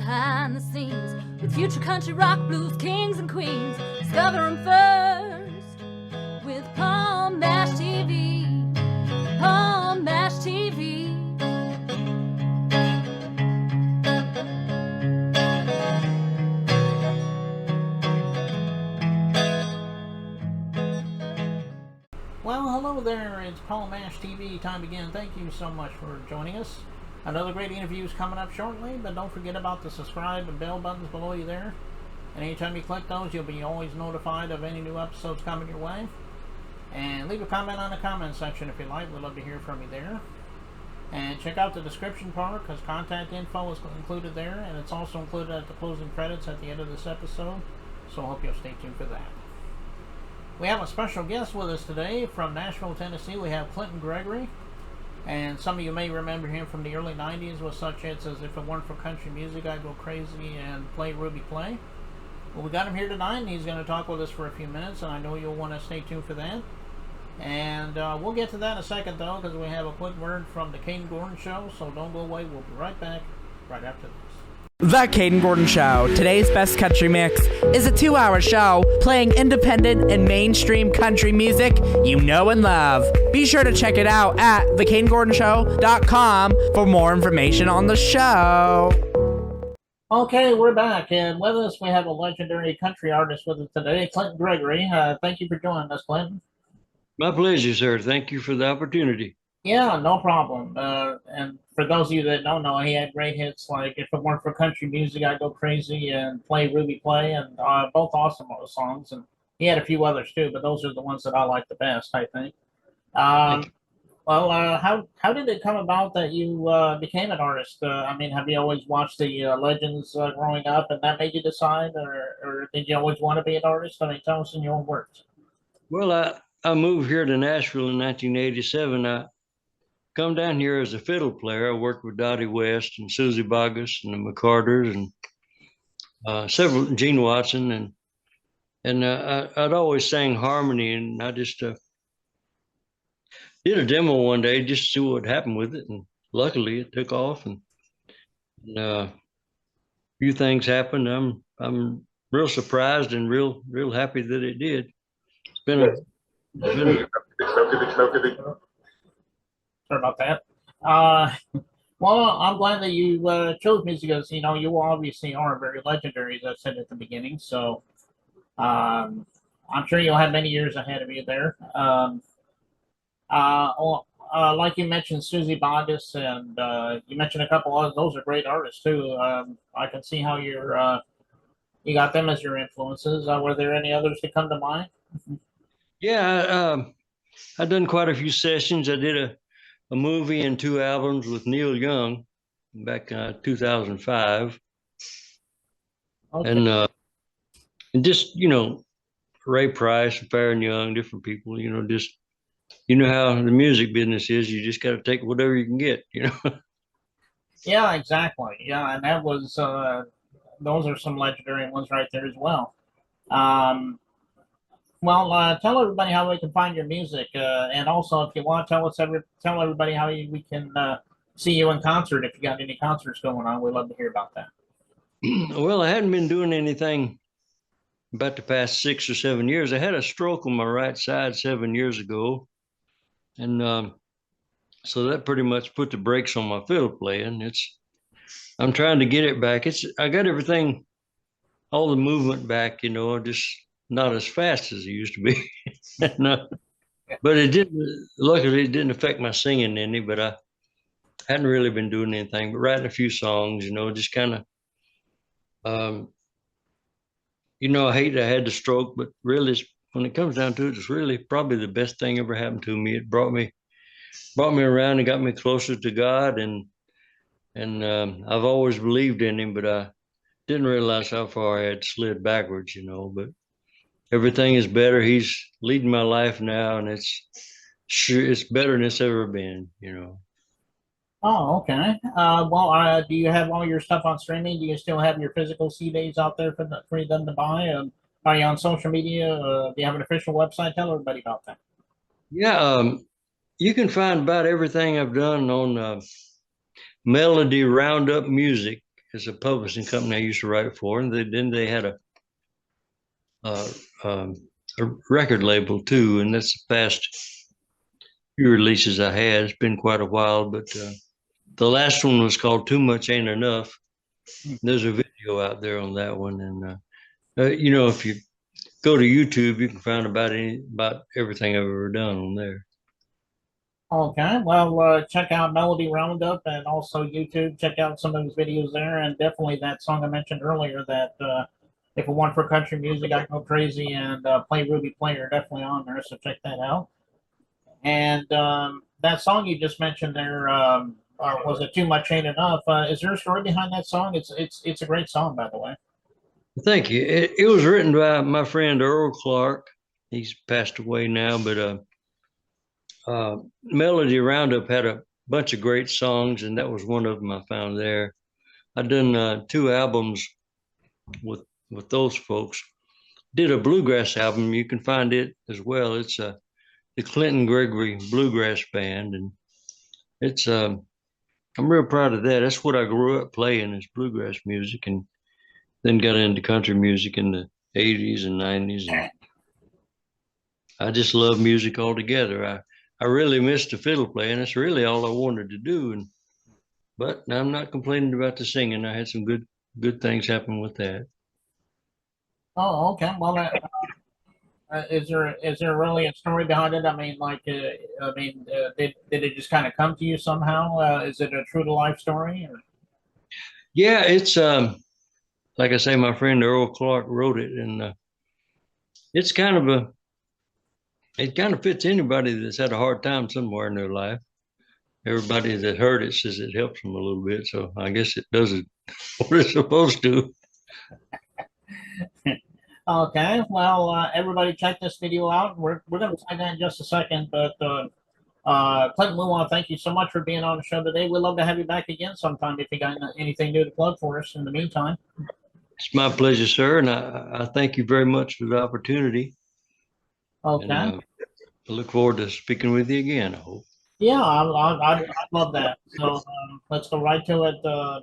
behind the scenes with future country rock blues kings and queens. Discover them first with Palm Mash TV. Palm Mash TV. Well, hello there. It's Paul Mash TV time again. Thank you so much for joining us. Another great interview is coming up shortly, but don't forget about the subscribe and bell buttons below you there. And anytime you click those, you'll be always notified of any new episodes coming your way. And leave a comment on the comment section if you like. We'd love to hear from you there. And check out the description part, because contact info is included there, and it's also included at the closing credits at the end of this episode. So I hope you'll stay tuned for that. We have a special guest with us today from Nashville, Tennessee. We have Gregory. And some of you may remember him from the early 90s with such hits as If It Weren't for Country Music, I'd Go Crazy, and Play Ruby Play. Well, we got him here tonight, and he's going to talk with us for a few minutes, and I know you'll want to stay tuned for that. And we'll get to that in a second, though, because we have a quick word from the Caden Gordon Show, so don't go away. We'll be right back right after this. The Caden Gordon Show, today's best country mix, is a 2-hour show playing independent and mainstream country music you know and love. Be sure to check it out at thecadengordonshow.com for more information on the show. Okay, we're back, and with us we have a legendary country artist with us today, Clinton Gregory. Thank you for joining us, Clinton. My pleasure, sir. Thank you for the opportunity. Yeah, no problem. And for those of you that don't know, he had great hits like If It Weren't for Country Music, I'd Go Crazy, and Play Ruby Play, and both awesome songs. And he had a few others too, but those are the ones that I like the best, I think. How did it come about that you became an artist? I mean, have you always watched the legends growing up, and that made you decide, or did you always want to be an artist? I mean, tell us in your own words. Well, I moved here to Nashville in 1987. I come down here as a fiddle player. I worked with Dottie West and Susie Bogus and the McCarters and several, Gene Watson, and I'd always sang harmony, and I just did a demo one day just to see what happened with it, and luckily it took off, and a few things happened. I'm real surprised and real happy that it did. It's been Sorry about that. Well, I'm glad that you chose music, because you know you obviously are very legendary, as I said at the beginning. So I'm sure you'll have many years ahead of you there. Like you mentioned, Susie Bogus, and you mentioned a couple others. Those are great artists too. I can see how you got them as your influences. Were there any others that come to mind? Yeah, I've done quite a few sessions. I did a movie and 2 albums with Neil Young back in 2005. Okay. And just, you know, Ray Price, Farron Young, different people, you know, just, you know how the music business is. You just got to take whatever you can get, you know. Yeah, exactly. Yeah, and that was, those are some legendary ones right there as well. Well, tell everybody how we can find your music, and also if you want, tell everybody how we can see you in concert. If you got any concerts going on, we'd love to hear about that. Well, I hadn't been doing anything about the past 6 or 7 years. I had a stroke on my right side 7 years ago, and so that pretty much put the brakes on my fiddle playing. I'm trying to get it back. I got everything, all the movement back, you know, just not as fast as it used to be. No, but luckily it didn't affect my singing any, but I hadn't really been doing anything but writing a few songs, you know, just kind of, you know, I hate I had the stroke, but really when it comes down to it, it's really probably the best thing ever happened to me. It brought me around and got me closer to God, and I've always believed in him, but I didn't realize how far I had slid backwards, you know, but everything is better. He's leading my life now, and it's better than it's ever been, you know. Oh, okay. Do you have all your stuff on streaming? Do you still have your physical CDs out there for them to buy? Are you on social media? Do you have an official website? Tell everybody about that. Yeah, you can find about everything I've done on Melody Roundup Music is a publishing company I used to write for, and then they had uh, um, a record label too, and that's the past few releases I had. It's been quite a while, but the last one was called "Too Much Ain't Enough." There's a video out there on that one, and if you go to YouTube, you can find about everything I've ever done on there. Okay, well, check out Melody Roundup and also YouTube. Check out some of his videos there, and definitely that song I mentioned earlier, that if it weren't for country music, I'd go crazy, and Play Ruby Player, definitely on there, so check that out. And that song you just mentioned there, was it Too Much Ain't Enough? Is there a story behind that song? It's a great song, by the way. Thank you. It was written by my friend Earl Clark. He's passed away now, but Melody Roundup had a bunch of great songs, and that was one of them I found there. I've done 2 albums with those folks. Did a bluegrass album. You can find it as well. It's the Clinton Gregory Bluegrass Band, and it's I'm real proud of that. That's what I grew up playing, is bluegrass music, and then got into country music in the 80s and 90s. And I just love music altogether. I really missed the fiddle playing. That's really all I wanted to do. But I'm not complaining about the singing. I had some good things happen with that. Oh, okay. Well, is there really a story behind it? I mean, like, did it just kind of come to you somehow? Is it a true to life story? Or? Yeah, it's like I say, my friend Earl Clark wrote it, and it's it kind of fits anybody that's had a hard time somewhere in their life. Everybody that heard it says it helps them a little bit, so I guess it does what it's supposed to. Okay, well, everybody check this video out. We're going to play that in just a second, but Clinton, we want to thank you so much for being on the show today. We'd love to have you back again sometime if you got anything new to plug for us in the meantime. It's my pleasure, sir, and I thank you very much for the opportunity. Okay. And, I look forward to speaking with you again, I hope. Yeah, I'd love that. So let's go right to it. The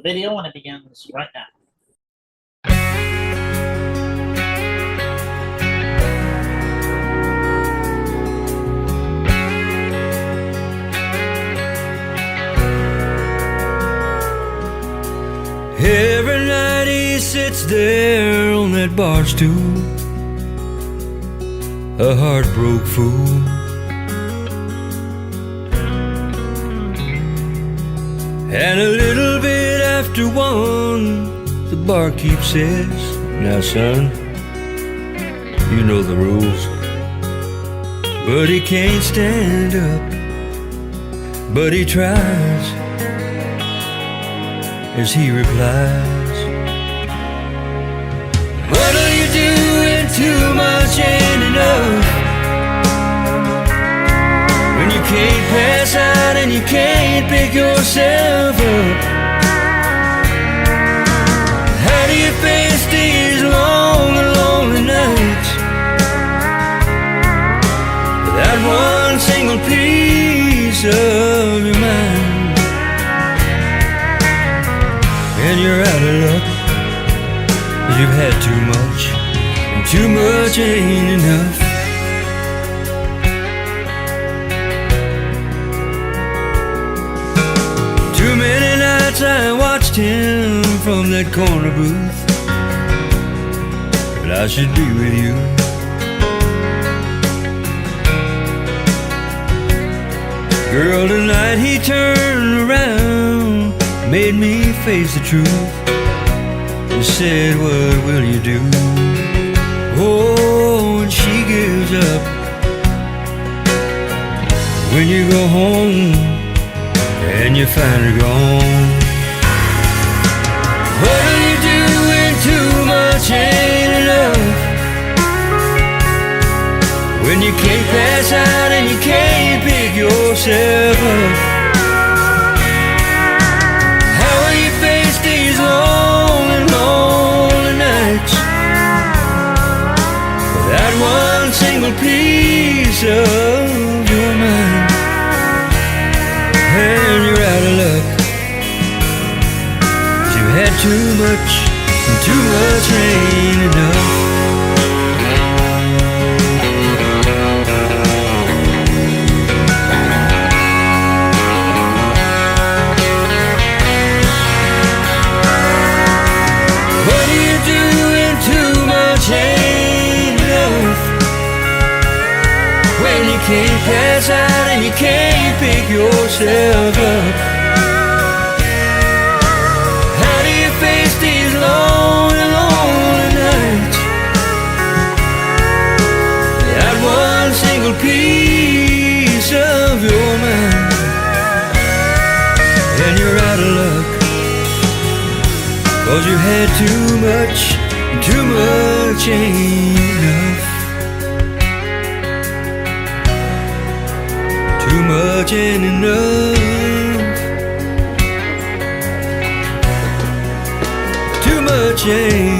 video, and it begins right now. Every night he sits there on that bar stool, a heartbroken fool. And a little bit after 1, the barkeep says, "Now son, you know the rules." But he can't stand up, but he tries, as he replies, "What'll you do when too much ain't enough? When you can't pass out and you can't pick yourself up? How do you face these long and lonely nights without one single piece of your mind? And you're out of luck, 'cause you've had too much, and too much ain't enough." Too many nights I watched him from that corner booth, but I should be with you. Girl, tonight he turned around, made me face the truth, and said, "What will you do?" Oh, and she gives up when you go home and you find her gone. What'll you do when too much ain't enough? When you can't pass out and you can't pick yourself up? How will you face these long and lonely nights without one single piece of your mind? And you're out of luck, much, and too much ain't enough. What do you do when too much ain't enough? When you can't pass out and you can't pick yourself up. How do you face these lonely, lonely nights without one single piece of your mind? And you're out of luck, 'cause you had too much, and too much ain't enough. Too much ain't enough. Too much ain't